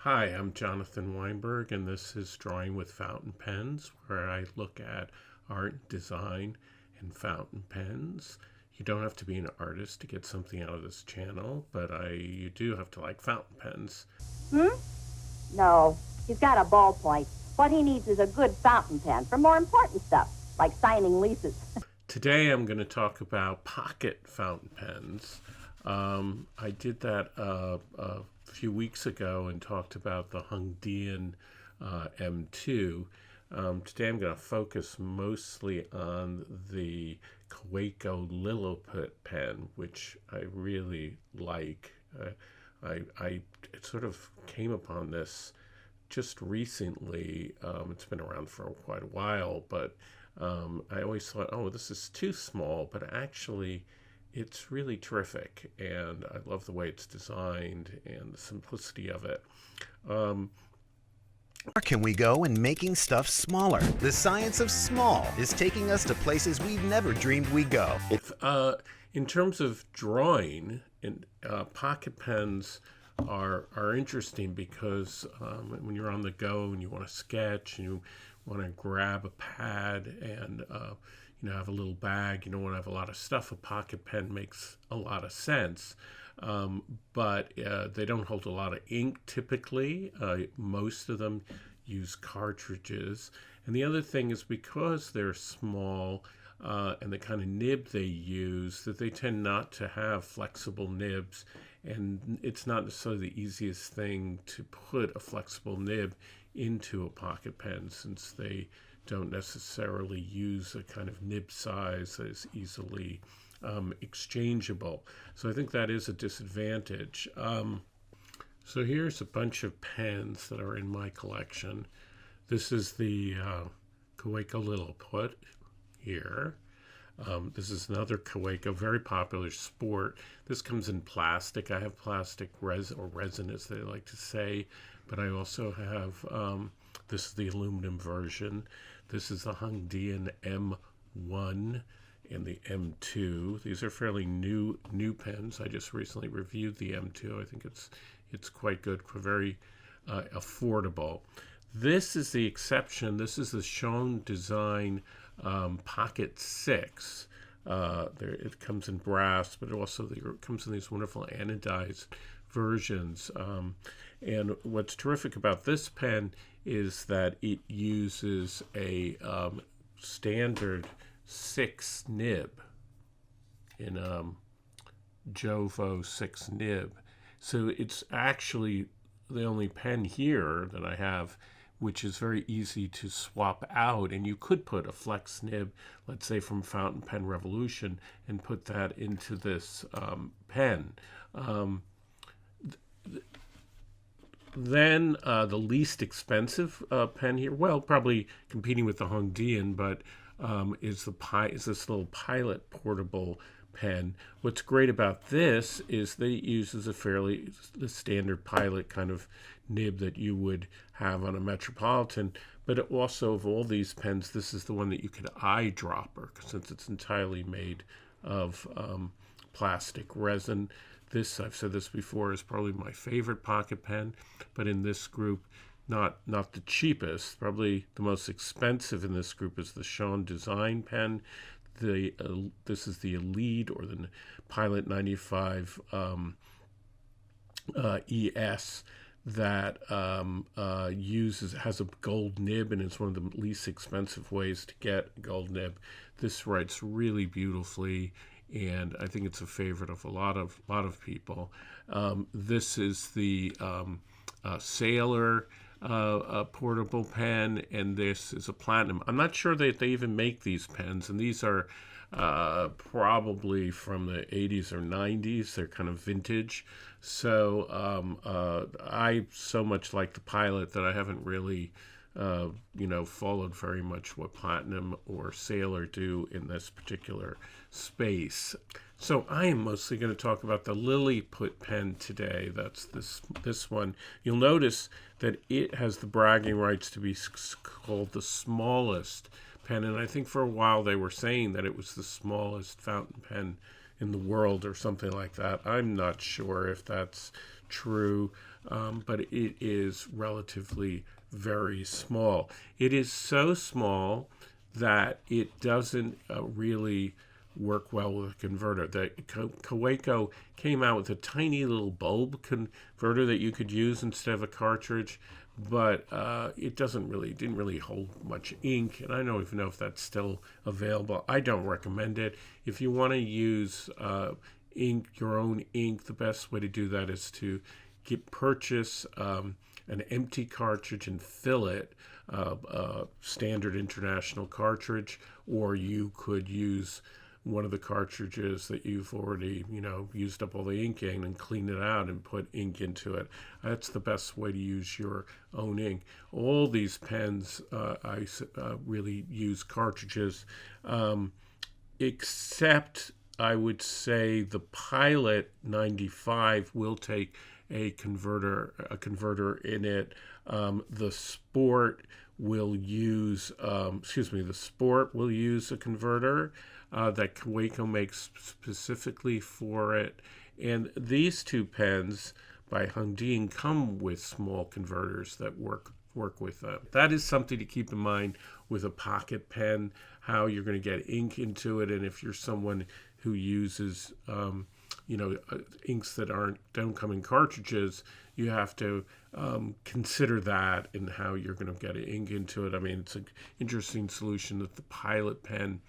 Hi, I'm Jonathan Weinberg, and this is Drawing with Fountain Pens, where I look at art, design, and fountain pens. You don't have to be an artist to get something out of this channel, but you do have to like fountain pens. No, he's got a ballpoint. What he needs is a good fountain pen for more important stuff, like signing leases. Today I'm going to talk about pocket fountain pens. I did that a few weeks ago and talked about the Hongdian M2. Today I'm going to focus mostly on the Kaweco Liliput pen, which I really like. I sort of came upon this just recently. It's been around for quite a while, but I always thought, oh, this is too small, but actually it's really terrific, and I love the way it's designed and the simplicity of it. Where can we go in making stuff smaller? The science of small is taking us to places we've never dreamed we'd go. In terms of drawing, pocket pens are interesting because when you're on the go and you want to sketch and you want to grab a pad and have a little bag, you don't want to have a lot of stuff, a pocket pen makes a lot of sense. But they don't hold a lot of ink typically. Most of them use cartridges. And the other thing is because they're small and the kind of nib they use, that they tend not to have flexible nibs. And it's not necessarily the easiest thing to put a flexible nib into a pocket pen, since they don't necessarily use a kind of nib size that is easily exchangeable. So I think that is a disadvantage. So here's a bunch of pens that are in my collection. This is the Kaweco Liliput here. This is another Kaweco, very popular sport. This comes in plastic. I have plastic resin, as they like to say, but I also have, this is the aluminum version. This is the Hongdian M1 and the M2. These are fairly new pens. I just recently reviewed the M2. I think it's quite good, very affordable. This is the exception. This is the Schon Desgn Pocket 6. It comes in brass, but it comes in these wonderful anodized versions. And what's terrific about this pen is that it uses a standard 6 nib in Jovo 6 nib. So it's actually the only pen here that I have which is very easy to swap out, and you could put a flex nib, let's say from Fountain Pen Revolution, and put that into this pen. Then the least expensive pen here, well, probably competing with the Hongdian, but is this little Pilot portable pen. What's great about this is that it uses the standard Pilot kind of nib that you would have on a Metropolitan, but it also, of all these pens, this is the one that you could eyedropper, since it's entirely made of plastic resin. This, I've said this before, is probably my favorite pocket pen, but in this group, not the cheapest. Probably the most expensive in this group is the Schon Desgn pen. This is the Elite, or the Pilot 95 ES, that has a gold nib, and it's one of the least expensive ways to get a gold nib. This writes really beautifully, and I think it's a favorite of a lot of people. This is the Sailor portable pen, and this is a platinum. I'm not sure that they even make these pens, and these are probably from the 80s or 90s. They're kind of vintage. So I so much like the Pilot that I haven't really followed very much what Platinum or Sailor do in this particular space. So I am mostly going to talk about the Liliput pen today. That's this one. You'll notice that it has the bragging rights to be called the smallest pen, and I think for a while they were saying that it was the smallest fountain pen in the world or something like that. I'm not sure if that's true, but it is relatively very small. It is so small that it doesn't really work well with a converter. The Kaweco came out with a tiny little bulb converter that you could use instead of a cartridge, but it didn't really hold much ink, and I don't even know if that's still available. I don't recommend it. If you want to use your own ink, the best way to do that is to purchase an empty cartridge and fill it, a standard international cartridge, or you could use one of the cartridges that you've already, used up all the ink in and clean it out and put ink into it. That's the best way to use your own ink. All these pens, I really use cartridges, except I would say the Pilot 95 will take a converter in it. The Sport will use, the Sport will use a converter that Kaweco makes specifically for it. And these two pens by Hongdian come with small converters that work with them. That is something to keep in mind with a pocket pen, how you're going to get ink into it, and if you're someone who uses inks that don't come in cartridges, you have to consider that and how you're going to get ink into it. I mean, it's an interesting solution that the Pilot pen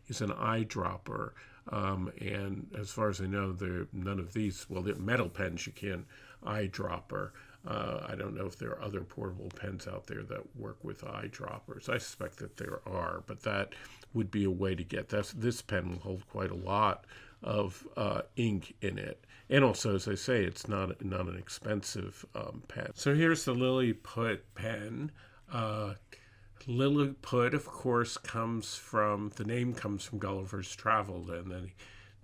is an eyedropper, and as far as I know, none of these, they're metal pens you can eyedropper. I don't know if there are other portable pens out there that work with eyedroppers. I suspect that there are, but that would be a way to get that. This pen will hold quite a lot of ink in it. And also, as I say, it's not an expensive pen. So here's the Liliput pen. Lilliput, of course, the name comes from Gulliver's Travel, and then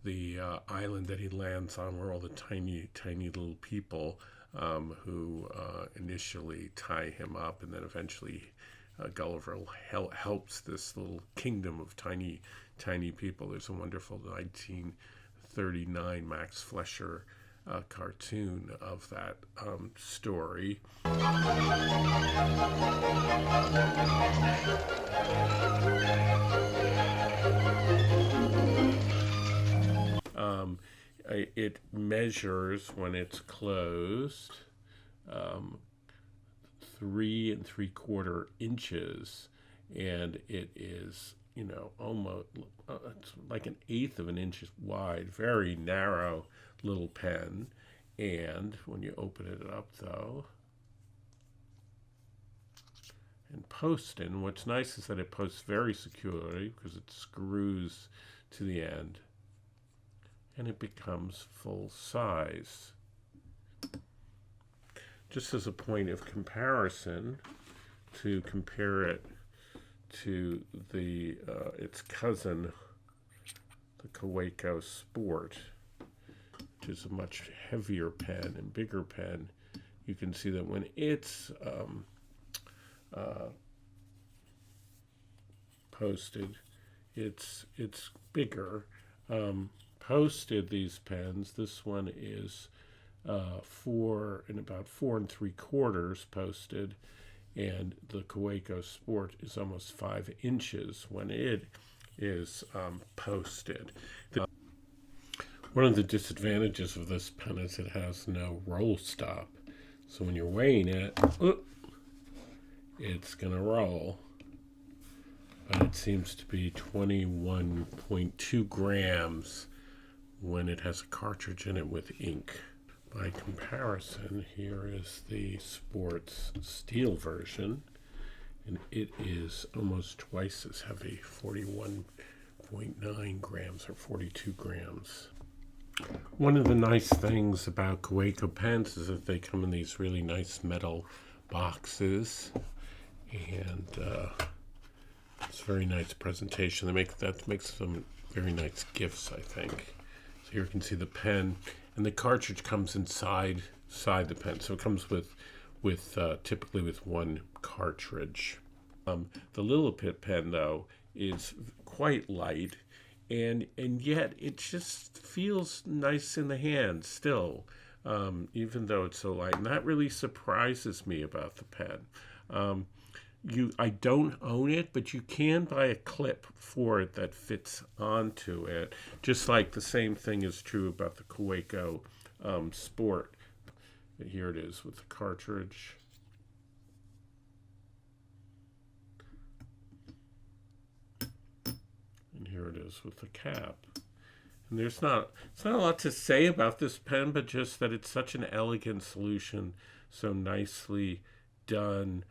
the island that he lands on where all the tiny, tiny little people who initially tie him up, and then eventually Gulliver helps this little kingdom of tiny, tiny people. There's a wonderful 1939 Max Fleischer cartoon of that story. It measures, when it's closed, 3 3/4 inches, and it is, almost it's like 1/8 of an inch wide, very narrow little pen. And when you open it up, though, and post it, and what's nice is that it posts very securely because it screws to the end, and it becomes full size. Just as a point of comparison, to compare it to its cousin, the Kaweco Sport, which is a much heavier pen and bigger pen, you can see that when it's posted, it's bigger. Posted, these pens, this one is about 4 3/4 posted, and the Kaweco Sport is almost 5 inches when it is posted. One of the disadvantages of this pen is it has no roll stop, so when you're weighing it, it's going to roll. But it seems to be 21.2 grams when it has a cartridge in it with ink. By comparison, here is the Sport's steel version, and it is almost twice as heavy, 41.9 grams or 42 grams. One of the nice things about Kaweco pens is that they come in these really nice metal boxes, and it's a very nice presentation. That makes them very nice gifts, I think. So here you can see the pen, and the cartridge comes inside the pen. So it comes with typically with one cartridge. The Liliput pen, though, is quite light, and yet it just feels nice in the hand still, even though it's so light. And that really surprises me about the pen. I don't own it, but you can buy a clip for it that fits onto it. Just like the same thing is true about the Kaweco Sport. Here it is with the cartridge. And here it is with the cap. And it's not a lot to say about this pen, but just that it's such an elegant solution, so nicely done.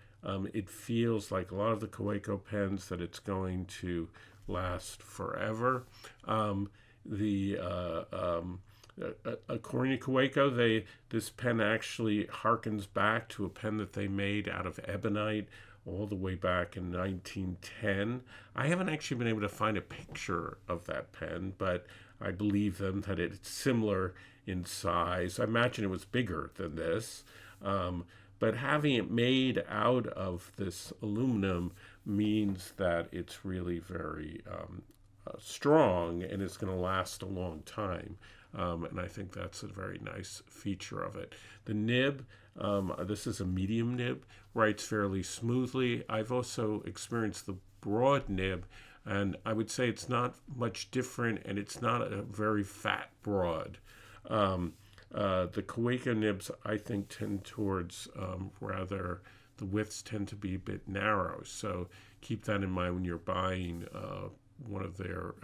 It feels like a lot of the Kaweco pens that it's going to last forever. According to Kaweco, this pen actually harkens back to a pen that they made out of ebonite all the way back in 1910. I haven't actually been able to find a picture of that pen, but I believe them that it's similar in size. I imagine it was bigger than this. But having it made out of this aluminum means that it's really very strong and it's going to last a long time. And I think that's a very nice feature of it. The nib, this is a medium nib, writes fairly smoothly. I've also experienced the broad nib, and I would say it's not much different, and it's not a very fat broad. The Kaweco nibs, I think, tend towards the widths tend to be a bit narrow. So keep that in mind when you're buying one of their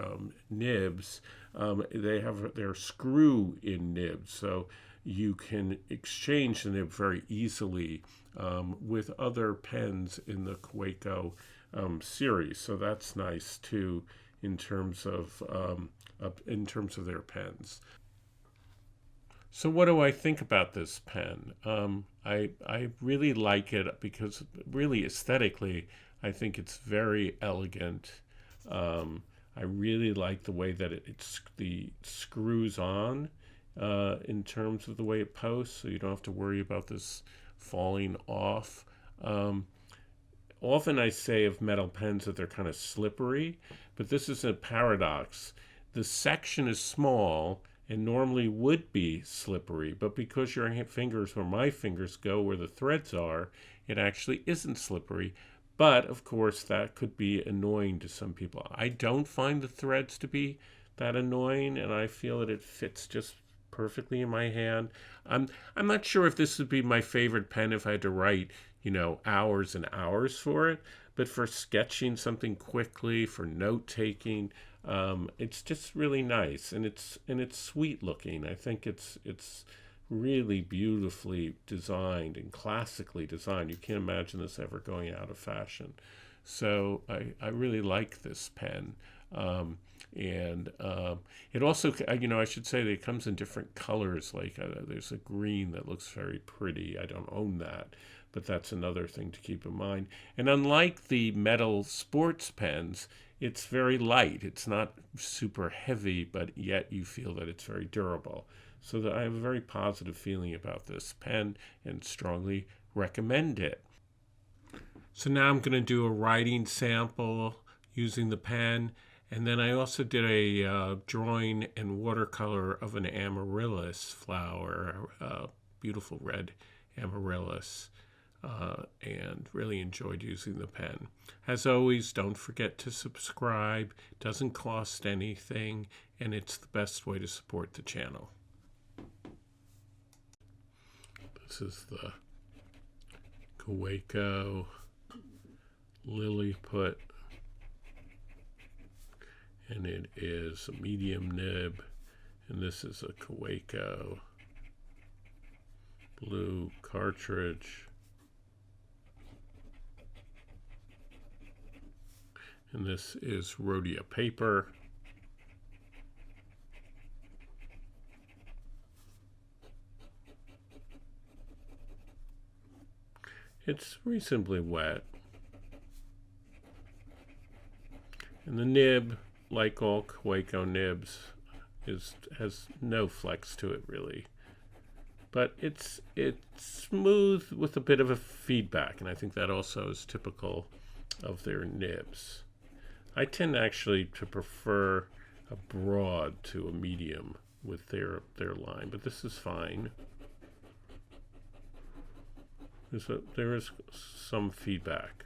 nibs. They have their screw-in nibs, so you can exchange the nib very easily with other pens in the Kaweco series. So that's nice too in terms of their pens. So what do I think about this pen? I really like it because really aesthetically, I think it's very elegant. I really like the way that the screws on in terms of the way it posts, so you don't have to worry about this falling off. Often I say of metal pens that they're kind of slippery, but this is a paradox. The section is small and normally would be slippery, but because your fingers or my fingers go where the threads are, it actually isn't slippery. But of course that could be annoying to some people. I don't find the threads to be that annoying, and I feel that it fits just perfectly in my hand. I'm not sure if this would be my favorite pen if I had to write, hours and hours for it, but for sketching something quickly, for note taking, it's just really nice, and it's sweet looking. I think it's really beautifully designed and classically designed. You can't imagine this ever going out of fashion. So I really like this pen. And it also, I should say that it comes in different colors. Like there's a green that looks very pretty. I don't own that, but that's another thing to keep in mind. And unlike the metal sports pens, it's very light. It's not super heavy, but yet you feel that it's very durable. So that I have a very positive feeling about this pen and strongly recommend it. So now I'm going to do a writing sample using the pen. And then I also did a drawing and watercolor of an amaryllis flower, beautiful red amaryllis, and really enjoyed using the pen. As always, don't forget to subscribe. It doesn't cost anything, and it's the best way to support the channel. This is the Kaweco Liliput, and it is a medium nib, and this is a Kaweco blue cartridge, and this is Rhodia paper. It's reasonably wet, and the nib, like all Kaweco nibs, has no flex to it really, but it's smooth with a bit of a feedback, and I think that also is typical of their nibs. I tend actually to prefer a broad to a medium with their line, but this is fine. There is some feedback.